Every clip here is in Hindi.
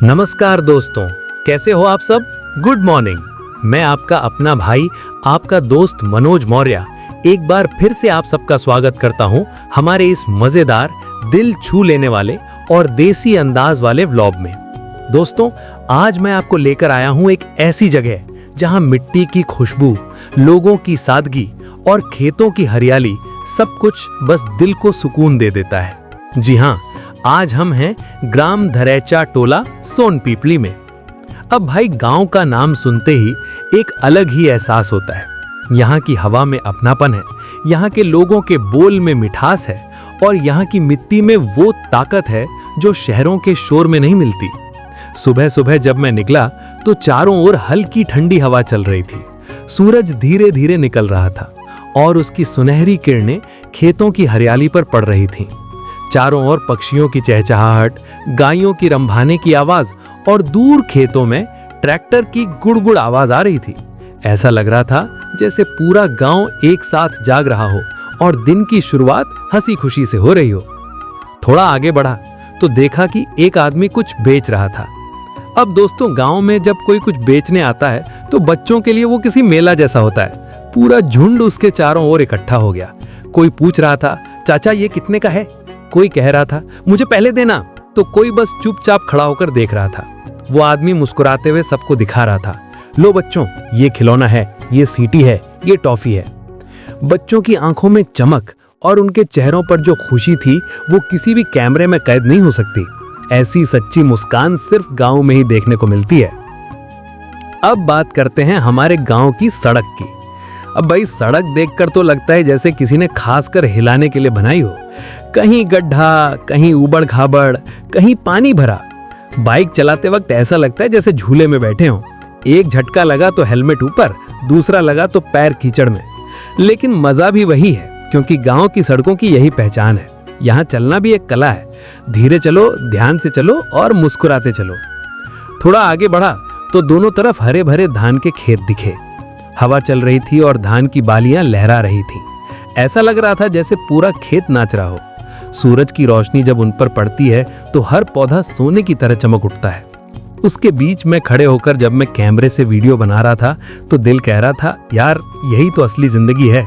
नमस्कार दोस्तों, कैसे हो आप सब। Good morning. मैं आपका अपना भाई, आपका दोस्त मनोज मौर्य एक बार फिर से आप सबका स्वागत करता हूं हमारे इस मजेदार, दिल छू लेने वाले और देसी अंदाज वाले व्लॉग में। दोस्तों, आज मैं आपको लेकर आया हूं एक ऐसी जगह जहां मिट्टी की खुशबू, लोगों की सादगी और खेतों की हरियाली सब कुछ बस दिल को सुकून दे देता है। जी हाँ, आज हम हैं ग्राम धरैचा टोला सोनपीपली में। अब भाई, गांव का नाम सुनते ही एक अलग ही एहसास होता है। यहाँ की हवा में अपनापन है, यहाँ के लोगों के बोल में मिठास है और यहाँ की मिट्टी में वो ताकत है जो शहरों के शोर में नहीं मिलती। सुबह सुबह जब मैं निकला तो चारों ओर हल्की ठंडी हवा चल रही थी। सूरज धीरे धीरे निकल रहा था और उसकी सुनहरी किरणें खेतों की हरियाली पर पड़ रही थीं। चारों ओर पक्षियों की चहचहाहट, गायों की रंभाने की आवाज और दूर खेतों में ट्रैक्टर की गुड़गुड़ आवाज आ रही थी। ऐसा लग रहा था जैसे पूरा गांव एक साथ जाग रहा हो और दिन की शुरुआत हंसी खुशी से हो रही हो। थोड़ा आगे बढ़ा तो देखा कि एक आदमी कुछ बेच रहा था। अब दोस्तों, गांव में जब कोई कुछ बेचने आता है तो बच्चों के लिए वो किसी मेला जैसा होता है। पूरा झुंड उसके चारों ओर इकट्ठा हो गया। कोई पूछ रहा था, चाचा ये कितने का है। कोई कह रहा था, मुझे पहले देना। तो कोई बस चुपचाप खड़ा होकर देख रहा था। वो आदमी मुस्कुराते हुए सबको दिखा रहा था, लो बच्चों, ये खिलौना है, ये सीटी है, ये टॉफी है। बच्चों की आंखों में चमक और उनके चेहरों पर जो खुशी थी वो किसी भी कैमरे में कैद नहीं हो सकती। ऐसी सच्ची मुस्कान सिर्फ गांव में ही देखने को मिलती है। अब बात करते हैं हमारे गांव की सड़क की। अब भाई, सड़क देखकर तो लगता है जैसे किसी ने खासकर हिलाने के लिए बनाई हो। कहीं गड्ढा, कहीं उबड़ खाबड़, कहीं पानी भरा। बाइक चलाते वक्त ऐसा लगता है जैसे झूले में बैठे हों। एक झटका लगा तो हेलमेट ऊपर, दूसरा लगा तो पैर कीचड़ में। लेकिन मजा भी वही है, क्योंकि गांव की सड़कों की यही पहचान है। यहाँ चलना भी एक कला है। धीरे चलो, ध्यान से चलो और मुस्कुराते चलो। थोड़ा आगे बढ़ा तो दोनों तरफ हरे भरे धान के खेत दिखे। हवा चल रही थी और धान की बालियां लहरा रही थी। ऐसा लग रहा था जैसे पूरा खेत नाच रहा हो। सूरज की रोशनी जब उन पर पड़ती है तो हर पौधा सोने की तरह चमक उठता है। उसके बीच में खड़े होकर जब मैं कैमरे से वीडियो बना रहा था तो दिल कह रहा था, यार यही तो असली जिंदगी है।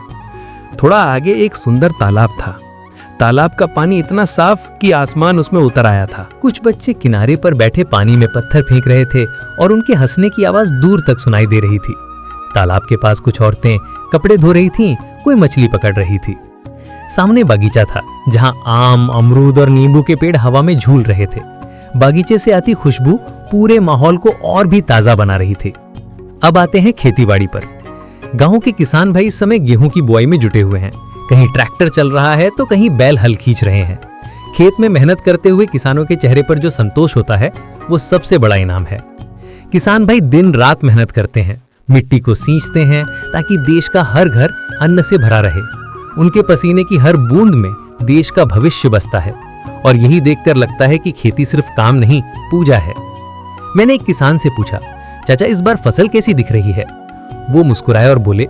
थोड़ा आगे एक सुंदर तालाब था। तालाब का पानी इतना साफ कि आसमान उसमें उतर आया था। कुछ बच्चे किनारे पर बैठे पानी में पत्थर फेंक रहे थे और उनके हंसने की आवाज दूर तक सुनाई दे रही थी। तालाब के पास कुछ औरतें कपड़े धो रही थीं, कोई मछली पकड़ रही थी। सामने बागीचा था जहां आम, अमरूद और नींबू के पेड़ हवा में झूल रहे थे। बागीचे से आती खुशबू पूरे माहौल को और भी ताजा बना रही थी। अब आते हैं खेतीबाड़ी पर। गांव के किसान भाई इस समय गेहूं की बुआई में जुटे हुए हैं। कहीं ट्रैक्टर चल रहा है तो कहीं बैल हल खींच रहे हैं। खेत में मेहनत करते हुए किसानों के चेहरे पर जो संतोष होता है वो सबसे बड़ा इनाम है। किसान भाई दिन रात मेहनत करते हैं, मिट्टी को सींचते हैं ताकि देश का हर घर अन्न से भरा रहे। उनके पसीने की हर बूंद में देश का भविष्य बसता है और यही देखकर लगता है कि खेती सिर्फ काम नहीं, पूजा है। मैंने एक किसान से पूछा, चाचा इस बार फसल कैसी दिख रही है। वो मुस्कुराए और बोले,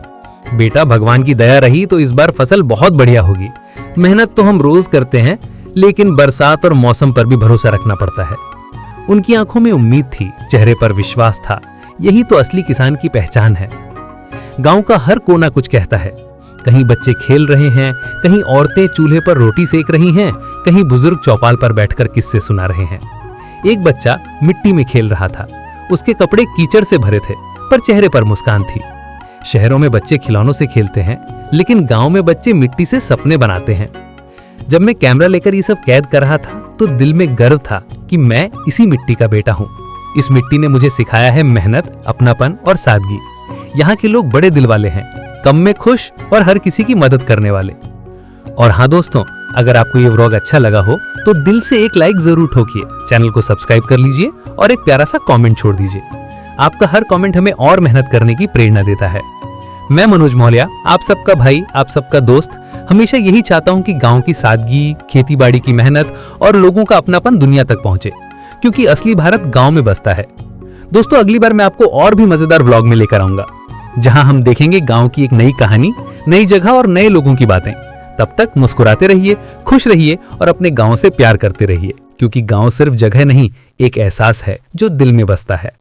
बेटा भगवान की दया रही तो इस बार फसल बहुत बढ़िया होगी। मेहनत तो हम रोज करते हैं, लेकिन बरसात और मौसम पर भी भरोसा रखना पड़ता है। उनकी आंखों में उम्मीद थी, चेहरे पर विश्वास था। यही तो असली किसान की पहचान है। गांव का हर कोना कुछ कहता है। कहीं बच्चे खेल रहे हैं, कहीं औरतें चूल्हे पर रोटी सेक रही हैं, कहीं बुजुर्ग चौपाल पर बैठकर किस्से सुना रहे हैं। एक बच्चा मिट्टी में खेल रहा था। उसके कपड़े कीचड़ से भरे थे, पर चेहरे पर मुस्कान थी। शहरों में बच्चे खिलौनों से खेलते हैं, लेकिन गांव में बच्चे मिट्टी से सपने बनाते हैं। जब मैं कैमरा लेकर ये सब कैद कर रहा था तो दिल में गर्व था कि मैं इसी मिट्टी का बेटा हूँ। इस मिट्टी ने मुझे सिखाया है मेहनत, अपनापन और सादगी। यहाँ के लोग बड़े दिल वाले हैं, कम में खुश और हर किसी की मदद करने वाले। और हाँ दोस्तों, अगर आपको ये व्लॉग अच्छा लगा हो तो दिल से एक लाइक जरूर ठोकिए, चैनल को सब्सक्राइब कर लीजिए और एक प्यारा सा कमेंट छोड़ दीजिए। आपका हर कमेंट हमें और मेहनत करने की प्रेरणा देता है। मैं मनोज मौर्य, आप सबका भाई, आप सबका दोस्त, हमेशा यही चाहता हूँ कि गाँव की सादगी, खेतीबाड़ी की मेहनत और लोगों का अपनापन दुनिया तक पहुंचे, क्योंकि असली भारत गाँव में बसता है। दोस्तों, अगली बार मैं आपको और भी मजेदार व्लॉग में लेकर आऊंगा, जहां हम देखेंगे गांव की एक नई कहानी, नई जगह और नए लोगों की बातें। तब तक मुस्कुराते रहिए, खुश रहिए और अपने गांव से प्यार करते रहिए, क्योंकि गांव सिर्फ जगह नहीं, एक एहसास है जो दिल में बसता है।